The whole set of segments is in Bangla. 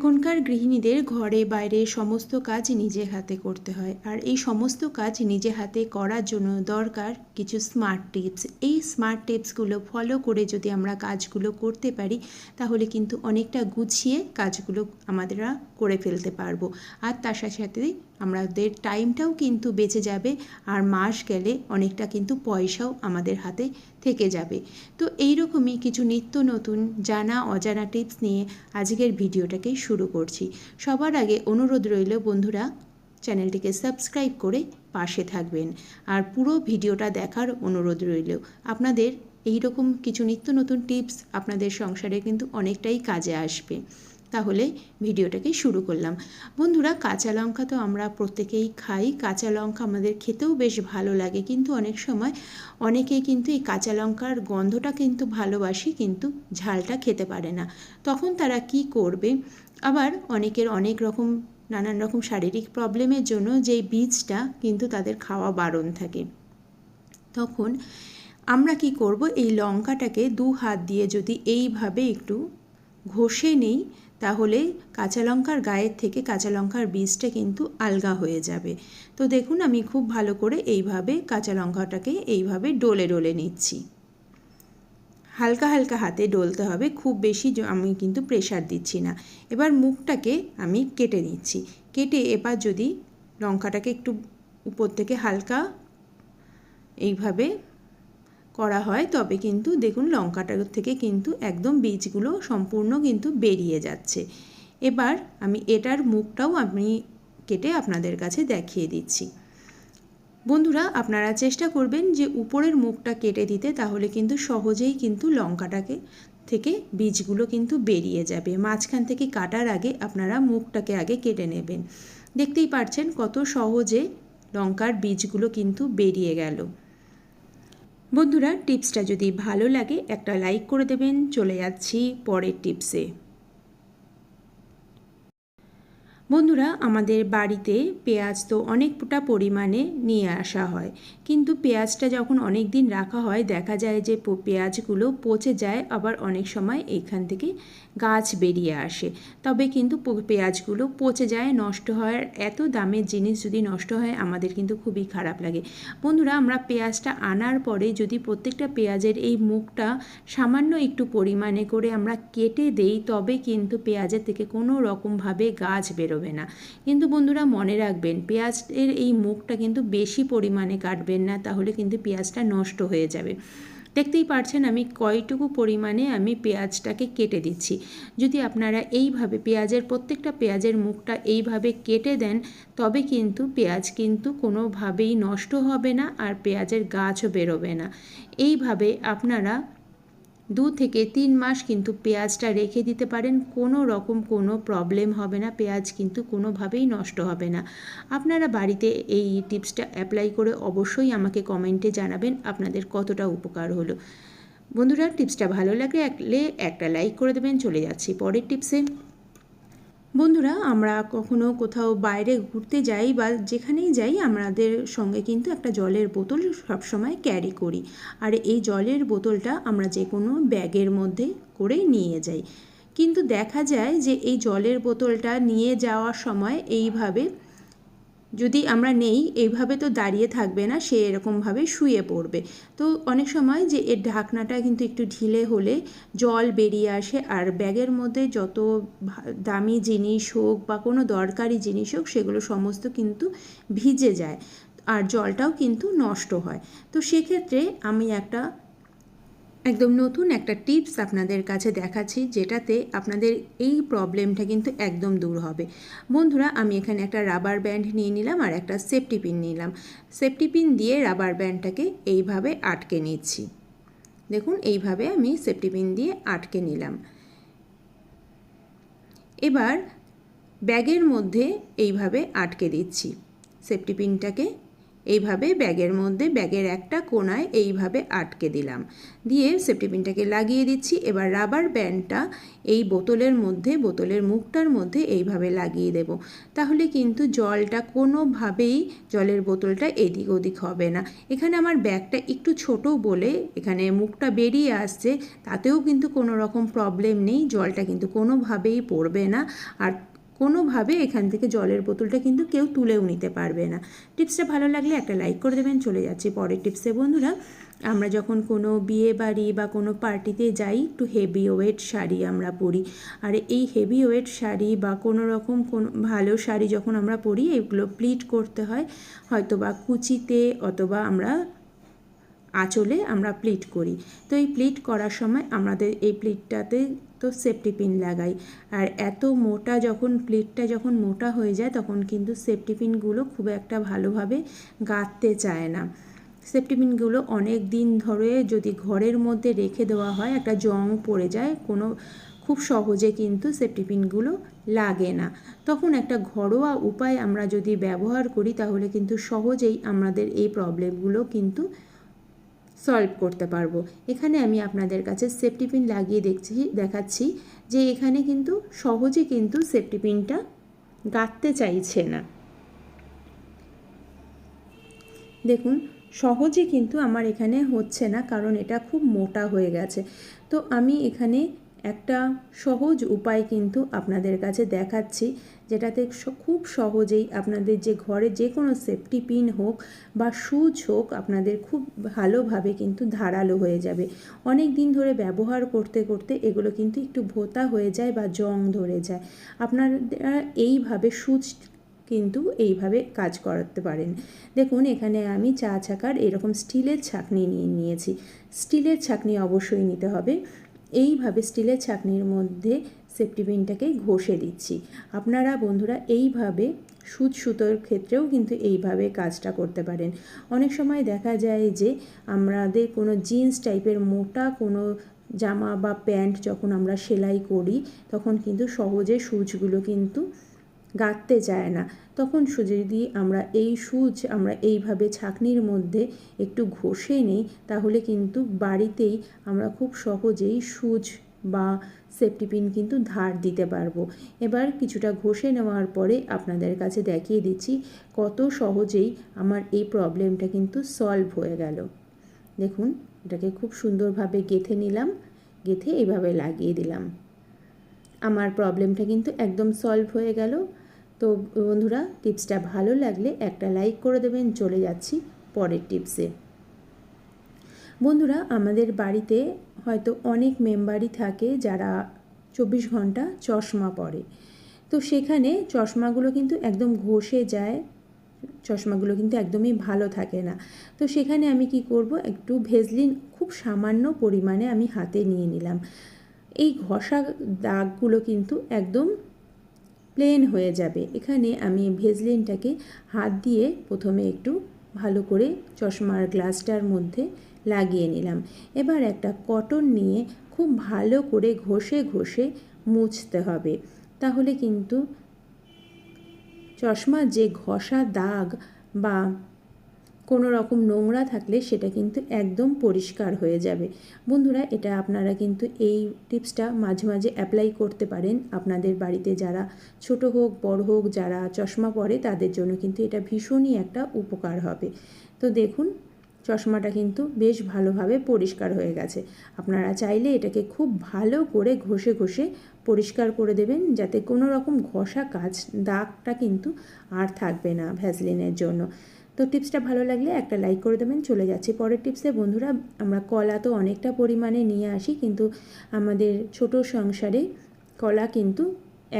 এখনকার গৃহিণীদের ঘরে বাইরে সমস্ত কাজ নিজে হাতে করতে হয়, আর এই সমস্ত কাজ নিজে হাতে করার জন্য দরকার কিছু স্মার্ট টিপস। এই স্মার্ট টিপসগুলো ফলো করে যদি আমরা কাজগুলো করতে পারি তাহলে কিন্তু অনেকটা গুছিয়ে কাজগুলো আমরা করে ফেলতে পারবো। আর তার সাথে সাথে আমাদের টাইমটাও কিন্তু বেঁচে যাবে, আর মাস গেলে অনেকটা কিন্তু পয়সাও আমাদের হাতে থেকে যাবে। তো এইরকমই কিছু নিত্য নতুন জানা অজানা টিপস নিয়ে আজকের ভিডিওটাকে শুরু করছি। সবার আগে অনুরোধ রইল বন্ধুরা, চ্যানেলটিকে সাবস্ক্রাইব করে পাশে থাকবেন, আর পুরো ভিডিওটা দেখার অনুরোধ রইল। আপনাদের এই রকম কিছু নিত্য নতুন টিপস আপনাদের সংসারে কিন্তু অনেকটাই কাজে আসবে। তাহলে ভিডিওটাকে শুরু করলাম। বন্ধুরা, কাঁচা লঙ্কা তো আমরা প্রত্যেকেই খাই, কাঁচা লঙ্কা আমাদের খেতেও বেশ ভালো লাগে, কিন্তু অনেক সময় অনেকেই কিন্তু এই কাঁচা লঙ্কার গন্ধটা কিন্তু ভালোবাসি, কিন্তু ঝালটা খেতে পারে না। তখন তারা কি করবে? আবার অনেকের অনেক রকম নানান রকম শারীরিক প্রবলেমের জন্য যেই বীজটা কিন্তু তাদের খাওয়া বারণ থাকে। তখন আমরা কি করব? এই লঙ্কাটাকে 2 হাত দিয়ে যদি এইভাবে একটু ঘষে নেই তাহলে কাঁচা লঙ্কার গায়ের থেকে কাঁচা লঙ্কার বীজটা কিন্তু আলগা হয়ে যাবে। তো দেখুন, আমি খুব ভালো করে এইভাবে কাঁচা লঙ্কাটাকে এইভাবে ডলে ডলে নিচ্ছি। হালকা হালকা হাতে ডলতে হবে, খুব বেশি আমি কিন্তু প্রেশার দিচ্ছি না। এবার মুখটাকে আমি কেটে নিচ্ছি। কেটে এবার যদি লঙ্কাটাকে একটু উপর থেকে হালকা এইভাবে করা হয় তবে কিন্তু দেখুন লঙ্কাটার থেকে কিন্তু একদম বীজগুলো সম্পূর্ণ কিন্তু বেরিয়ে যাচ্ছে। এবার আমি এটার মুখটাও আমি কেটে আপনাদের কাছে দেখিয়ে দিচ্ছি। বন্ধুরা, আপনারা চেষ্টা করবেন যে উপরের মুখটা কেটে দিতে, তাহলে কিন্তু সহজেই কিন্তু লঙ্কাটাকে থেকে বীজগুলো কিন্তু বেরিয়ে যাবে। মাঝখান থেকে কাটার আগে আপনারা মুখটাকে আগে কেটে নেবেন। দেখতেই পাচ্ছেন কত সহজে লঙ্কার বীজগুলো কিন্তু বেরিয়ে গেল। বন্ধুরা, টিপসটা যদি ভালো লাগে একটা লাইক করে দেবেন। চলে যাচ্ছি পরের টিপসে। বন্ধুরা, আমাদের বাড়িতে পেঁয়াজ তো অনেকটা পরিমাণে নিয়ে আসা হয়, কিন্তু পেঁয়াজটা যখন অনেক দিন রাখা হয় দেখা যায় যে পেঁয়াজগুলো পচে যায়, আবার অনেক সময় এখান থেকে গাছ বেরিয়ে আসে। তবে কিন্তু পেঁয়াজগুলো পচে যায়, নষ্ট হয়। এত দামের জিনিস যদি নষ্ট হয় আমাদের কিন্তু খুবই খারাপ লাগে। বন্ধুরা, আমরা পেঁয়াজটা আনার পরে যদি প্রত্যেকটা পেঁয়াজের এই মুখটা সামান্য একটু পরিমাণে করে আমরা কেটে দেই তবে কিন্তু পেঁয়াজের থেকে কোনো রকমভাবে গাছ বেরোবে না। কিন্তু বন্ধুরা মনে রাখবেন, পেঁয়াজের এই মুখটা কিন্তু বেশি পরিমাণে কাটবেন না, তাহলে কিন্তু পেঁয়াজটা নষ্ট হয়ে যাবে। দেখতেই পাচ্ছেন আমি কয়টুকু পরিমাণে আমি পেঁয়াজটাকে কেটে দিচ্ছি। যদি আপনারা এইভাবে প্রত্যেকটা পেঁয়াজের মুখটা এইভাবে কেটে দেন তবে কিন্তু পেঁয়াজ কিন্তু কোনোভাবেই নষ্ট হবে না, আর পেঁয়াজের গাছও বেরোবে না। এইভাবে আপনারা 2 থেকে 3 মাস কিন্তু পেঁয়াজটা রেখে দিতে পারেন, কোনো রকম কোনো প্রবলেম হবে না, পেঁয়াজ কিন্তু কোনোভাবেই নষ্ট হবে না। আপনারা বাড়িতে এই টিপসটা অ্যাপ্লাই করে অবশ্যই আমাকে কমেন্টে জানাবেন আপনাদের কতটা উপকার হলো। বন্ধুরা, টিপসটা ভালো লাগলে একটা লাইক করে দেবেন। চলে যাচ্ছি পরের টিপসে। বন্ধুরা, আমরা কখনো কোথাও বাইরে ঘুরতে যাই বা যেখানেই যাই আমাদের সঙ্গে কিন্তু একটা জলের বোতল সবসময় ক্যারি করি, আর এই জলের বোতলটা আমরা যে কোনো ব্যাগের মধ্যে করে নিয়ে যাই। কিন্তু দেখা যায় যে এই জলের বোতলটা নিয়ে যাওয়ার সময় এইভাবে যদি আমরা নেই, এইভাবে তো দাঁড়িয়ে থাকবে না, সে এরকমভাবে শুয়ে পড়বে। তো অনেক সময় যে এর ঢাকনাটা কিন্তু একটু ঢিলে হলে জল বেরিয়ে আসে, আর ব্যাগের মধ্যে যত দামি জিনিস হোক বা কোনো দরকারি জিনিস হোক সেগুলো সমস্ত কিন্তু ভিজে যায়, আর জলটাও কিন্তু নষ্ট হয়। তো সেক্ষেত্রে আমি একদম নতুন একটা টিপস আপনাদের কাছে দেখাচ্ছি, যেটাতে আপনাদের এই প্রবলেমটা কিন্তু একদম দূর হবে। বন্ধুরা, আমি এখানে একটা রাবার ব্যান্ড নিয়ে নিলাম আর একটা সেফটি পিন নিলাম। সেফটি পিন দিয়ে রাবার ব্যান্ডটাকে এইভাবে আটকে নিচ্ছি। দেখুন, এইভাবে আমি সেফটি পিন দিয়ে আটকে নিলাম। এবার ব্যাগের মধ্যে এইভাবে আটকে দিচ্ছি সেফটি পিনটাকে। এইভাবে ব্যাগের মধ্যে ব্যাগের একটা কোণায় এইভাবে আটকে দিলাম, দিয়ে সেফটি পিনটাকে লাগিয়ে দিচ্ছি। এবার রাবার ব্যান্ডটা এই বোতলের মধ্যে, বোতলের মুখটার মধ্যে এইভাবে লাগিয়ে দেব। তাহলে কিন্তু জলটা কোনোভাবেই, জলের বোতলটা এদিক ওদিক হবে না। এখানে আমার ব্যাগটা একটু ছোট বলে এখানে মুখটা বেরিয়ে আসছে, তাতেও কিন্তু কোনো রকম প্রবলেম নেই, জলটা কিন্তু কোনোভাবেই পড়বে না, আর কোনোভাবে এখান থেকে জলের বোতলটা কিন্তু কেউ তুলেও নিতে পারবে না। টিপসটা ভালো লাগলে একটা লাইক করে দেবেন। চলে যাচ্ছি পরের টিপসে। বন্ধুরা, আমরা যখন কোনো বিয়ে বাড়ি বা কোনো পার্টিতে যাই, একটু হেভি ওয়েট শাড়ি আমরা পরি, আর এই হেভি ওয়েট শাড়ি বা কোনো রকম কোনো ভালো শাড়ি যখন আমরা পরি, এগুলো প্লিট করতে হয়, হয়তো বা কুচিতে অথবা আমরা আঁচলে আমরা প্লিট করি। তো এই প্লিট করার সময় আমাদের এই প্লিটটাতে তো সেফটি পিন লাগাই, আর এত মোটা যখন প্লিটটা যখন মোটা হয়ে যায় তখন কিন্তু সেফটি পিনগুলো খুব একটা ভালোভাবে গাঁথতে চায় না। সেফটি পিনগুলো অনেক দিন ধরে যদি ঘরের মধ্যে রেখে দেওয়া হয়, একটা জং পড়ে যায়, খুব সহজে কিন্তু সেফটি পিনগুলো লাগে না। তখন একটা ঘরোয়া উপায় আমরা যদি ব্যবহার করি তাহলে কিন্তু সহজেই আমাদের এই প্রবলেমগুলো কিন্তু সলভ করতে পারবো। এখানে আমি আপনাদের কাছে সেফটি পিন লাগিয়ে দেখাচ্ছি যে এখানে কিন্তু সহজে কিন্তু সেফটি পিনটা গাঁথতে চাইছে না। দেখুন, সহজে কিন্তু আমার এখানে হচ্ছে না, কারণ এটা খুব মোটা হয়ে গেছে। তো আমি এখানে একটা সহজ উপায় কিন্তু আপনাদের কাছে দেখাচ্ছি, যেটাতে খুব সহজেই আপনাদের যে ঘরে যে কোনো সেফটি পিন হোক বা সুচ হোক, আপনাদের খুব ভালোভাবে কিন্তু ধারালো হয়ে যাবে। অনেক দিন ধরে ব্যবহার করতে করতে এগুলো কিন্তু একটু ভোঁতা হয়ে যায় বা জং ধরে যায়। আপনারা এইভাবে সুচ কিন্তু এইভাবে কাজ করাতে পারেন। দেখুন, এখানে আমি চা ছাকার এরকম স্টিলের ছাঁকনি নিয়ে নিয়েছি। স্টিলের ছাঁকনি অবশ্যই নিতে হবে। এইভাবে স্টিলের ছাঁকনির মধ্যে সেফটি পিনটাকে ঘষে দিচ্ছি। আপনারা বন্ধুরা এইভাবে সুতোর ক্ষেত্রেও কিন্তু এইভাবে কাজটা করতে পারেন। অনেক সময় দেখা যায় যে আমাদের কোনো জিন্স টাইপের মোটা কোনো জামা বা প্যান্ট যখন আমরা সেলাই করি, তখন কিন্তু সহজে সুচগুলো কিন্তু গাঁথতে চায় না। তখন যদি আমরা এই সুচ আমরা এইভাবে ছাঁকনির মধ্যে একটু ঘষে নিই, তাহলে কিন্তু বাড়িতেই আমরা খুব সহজেই সুচ বা সেফটি পিন কিন্তু ধার দিতে পারবো। এবার কিছুটা ঘষে নেওয়ার পরে আপনাদের কাছে দেখিয়ে দিচ্ছি কত সহজেই আমার এই প্রবলেমটা কিন্তু সলভ হয়ে গেল। দেখুন, এটাকে খুব সুন্দরভাবে গেঁথে নিলাম, গেঁথে এইভাবে লাগিয়ে দিলাম। আমার প্রবলেমটা কিন্তু একদম সলভ হয়ে গেল। তো বন্ধুরা, টিপসটা ভালো লাগলে একটা লাইক করে দেবেন। চলে যাচ্ছি পরের টিপসে। বন্ধুরা, আমাদের বাড়িতে হয়তো অনেক মেম্বারই থাকে যারা 24 ঘন্টা চশমা পরে। তো সেখানে চশমাগুলো কিন্তু একদম ঘষে যায়, চশমাগুলো কিন্তু একদমই ভালো থাকে না। তো সেখানে আমি কি করব, একটু ভেজলিন খুব সামান্য পরিমাণে আমি হাতে নিয়ে নিলাম। এই ঘষা দাগগুলো কিন্তু একদম প্লেন হয়ে যাবে। এখানে আমি ভেজলিনটাকে হাত দিয়ে প্রথমে একটু ভালো করে চশমার গ্লাসটার মধ্যে লাগিয়ে নিলাম। এবার একটা কটন নিয়ে খুব ভালো করে ঘষে ঘষে মুছতে হবে, তাহলে কিন্তু চশমার যে ঘষা দাগ বা কোনো রকম নোংরা থাকলে সেটা কিন্তু একদম পরিষ্কার হয়ে যাবে। বন্ধুরা, এটা আপনারা কিন্তু এই টিপসটা মাঝে মাঝে অ্যাপ্লাই করতে পারেন। আপনাদের বাড়িতে যারা ছোট হোক বড় হোক যারা চশমা পরে তাদের জন্য কিন্তু এটা ভীষণই একটা উপকার হবে। তো দেখুন, চশমাটা কিন্তু বেশ ভালোভাবে পরিষ্কার হয়ে গেছে। আপনারা চাইলে এটাকে খুব ভালো করে ঘষে ঘষে পরিষ্কার করে দেবেন, যাতে কোনো রকম ঘষা দাগটা কিন্তু আর থাকবে না ভ্যাসলিনের জন্য। তো টিপসটা ভালো লাগলে একটা লাইক করে দেবেন। চলে যাচ্ছি পরের টিপসে। বন্ধুরা, আমরা কলা তো অনেকটা পরিমাণে নিয়ে আসি, কিন্তু আমাদের ছোট সংসারে কলা কিন্তু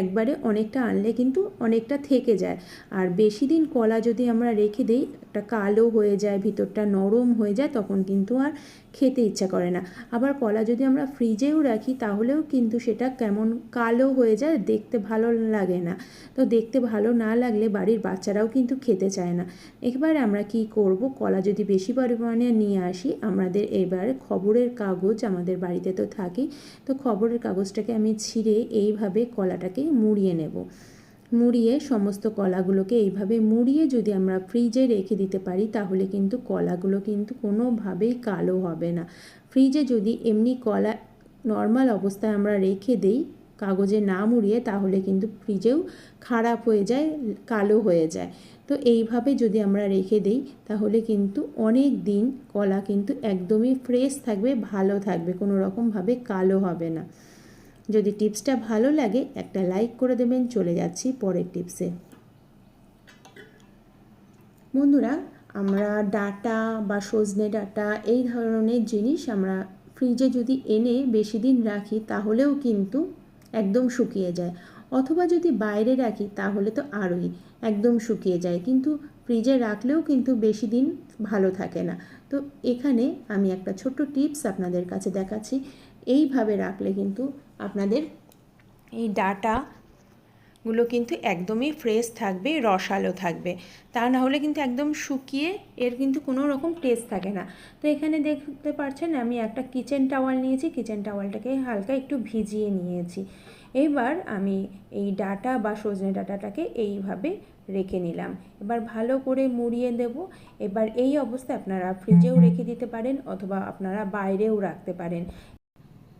একবারে অনেকটা আনলে কিন্তু অনেকটা থেকে যায়। আর বেশি দিন কলা যদি আমরা রেখে দিই, একটা কালো হয়ে যায়, ভিতরটা নরম হয়ে যায়, তখন কিন্তু আর খেতে ইচ্ছা করে না। আবার কলা যদি আমরা ফ্রিজেও রাখি তাহলেও কিন্তু সেটা কেমন কালো হয়ে যায়, দেখতে ভালো লাগে না। তো দেখতে ভালো না লাগলে বাড়ির বাচ্চারাও কিন্তু খেতে চায় না। এবারে আমরা কি করব, কলা যদি বেশি পরিমাণে নিয়ে আসি, আমাদের এবার খবরের কাগজ আমাদের বাড়িতে তো থাকেই, তো খবরের কাগজটাকে আমি ছিঁড়ে এইভাবে কলাটাকে মুড়িয়ে নেব। মুড়িয়ে সমস্ত কলাগুলোকে এইভাবে মুড়িয়ে যদি আমরা ফ্রিজে রেখে দিতে পারি তাহলে কিন্তু কলাগুলো কিন্তু কোনোভাবেই কালো হবে না। ফ্রিজে যদি এমনি কলা নর্মাল অবস্থায় আমরা রেখে দেই কাগজে না মুড়িয়ে তাহলে কিন্তু ফ্রিজেও খারাপ হয়ে যায়, কালো হয়ে যায়। তো এইভাবে যদি আমরা রেখে দেই তাহলে কিন্তু অনেক দিন কলা কিন্তু একদমই ফ্রেশ থাকবে, ভালো থাকবে, কোনো রকমভাবে কালো হবে না। যদি টিপসটা ভালো লাগে একটা লাইক করে দেবেন। চলে যাচ্ছি পরের টিপসে। বন্ধুরা, আমরা ডাঁটা বা সজনে ডাঁটা এই ধরনের জিনিস আমরা ফ্রিজে যদি এনে বেশি দিন রাখি তাহলেও কিন্তু একদম শুকিয়ে যায়, অথবা যদি বাইরে রাখি তাহলে তো আরোই একদম শুকিয়ে যায়, কিন্তু ফ্রিজে রাখলেও কিন্তু বেশি দিন ভালো থাকে না। তো এখানে আমি একটা ছোট্ট টিপস আপনাদের কাছে দেখাচ্ছি। এইভাবে রাখলে কিন্তু আপনাদের এই ডাঁটাগুলো কিন্তু একদমই ফ্রেশ থাকবে, রসালো থাকবে। তা না হলে কিন্তু একদম শুকিয়ে এর কিন্তু কোনো রকম টেস্ট থাকে না। তো এখানে দেখতে পাচ্ছেন আমি একটা কিচেন টাওয়াল নিয়েছি, কিচেন টাওয়ালটাকে হালকা একটু ভিজিয়ে নিয়েছি। এবার আমি এই ডাঁটা বা সজনে ডাঁটাটাকে এইভাবে রেখে নিলাম। এবার ভালো করে মুড়িয়ে দেব। এবার এই অবস্থায় আপনারা ফ্রিজেও রেখে দিতে পারেন অথবা আপনারা বাইরেও রাখতে পারেন।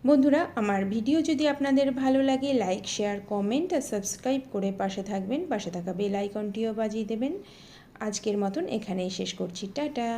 বন্ধুরা, আমার ভিডিও যদি আপনাদের ভালো লাগে লাইক, শেয়ার, কমেন্ট আর সাবস্ক্রাইব করে পাশে থাকবেন। পাশে থাকা বেল আইকনটিও বাজিয়ে দেবেন। আজকের মতন এখানেই শেষ করছি। টাটা।